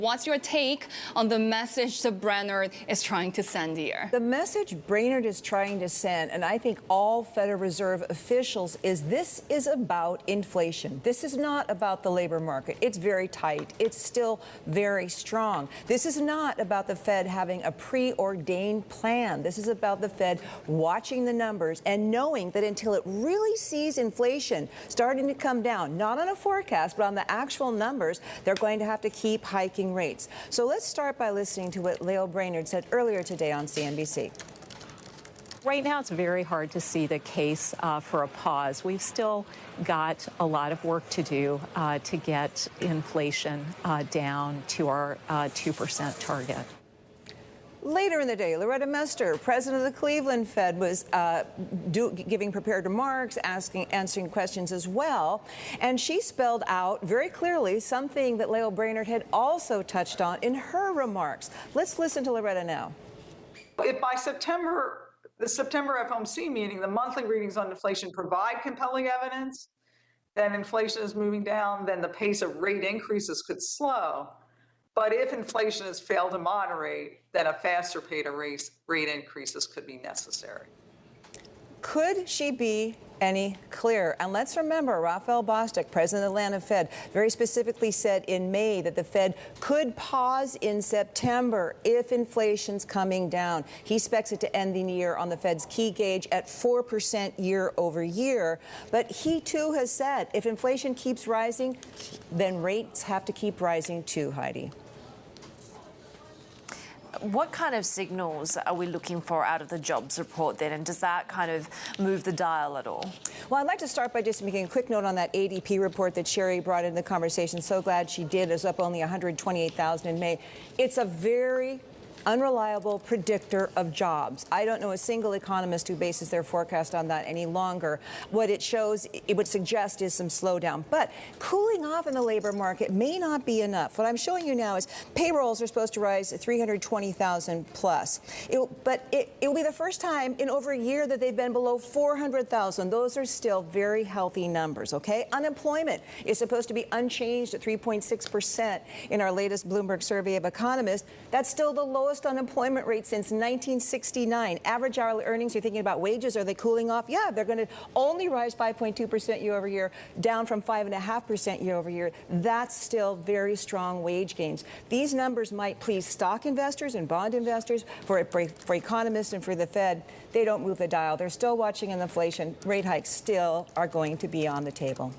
What's your take on the message that Brainard is trying to send here? The message Brainard is trying to send, and I think all Federal Reserve officials, is this is about inflation. This is not about the labor market. It's very tight. It's still very strong. This is not about the Fed having a preordained plan. This is about the Fed watching the numbers and knowing that until it really sees inflation starting to come down, not on a forecast, but on the actual numbers, they're going to have to keep hiking rates. So let's start by listening to what Lael Brainard said earlier today on CNBC. Right now, it's very hard to see the case for a pause. We've still got a lot of work to do to get inflation down to our 2% target. Later in the day, Loretta Mester, president of the Cleveland Fed, was giving prepared remarks, answering questions as well. And she spelled out very clearly something that Lael Brainard had also touched on in her remarks. Let's listen to Loretta now. If by September, the September FOMC meeting, the monthly readings on inflation provide compelling evidence that inflation is moving down, then the pace of rate increases could slow. But if inflation has failed to moderate, then a faster pace of rate increases could be necessary. Could she be any clearer? And let's remember, Raphael Bostic, president of the Atlanta Fed, very specifically said in May that the Fed could pause in September if inflation's coming down. He expects it to end the year on the Fed's key gauge at 4% year over year. But he, too, has said if inflation keeps rising, then rates have to keep rising, too, Heidi. What kind of signals are we looking for out of the jobs report then, and does that kind of move the dial at all? Well, I'd like to start by just making a quick note on that ADP report that Sherry brought into the conversation. So glad she did. It was up only 128,000 in May. It's a very unreliable predictor of jobs. I don't know a single economist who bases their forecast on that any longer. What it shows, it would suggest, is some slowdown. But cooling off in the labor market may not be enough. What I'm showing you now is payrolls are supposed to rise 320,000 plus. But it will be the first time in over a year that they've been below 400,000. Those are still very healthy numbers, okay? Unemployment is supposed to be unchanged at 3.6% in our latest Bloomberg survey of economists. That's still the lowest unemployment rate since 1969. Average hourly earnings, you're thinking about wages, are they cooling off? Yeah, they're going to only rise 5.2% year over year, down from 5.5% year over year. That's still very strong wage gains. These numbers might please stock investors and bond investors. For economists and for the Fed, they don't move the dial. They're still watching inflation. Rate hikes still are going to be on the table.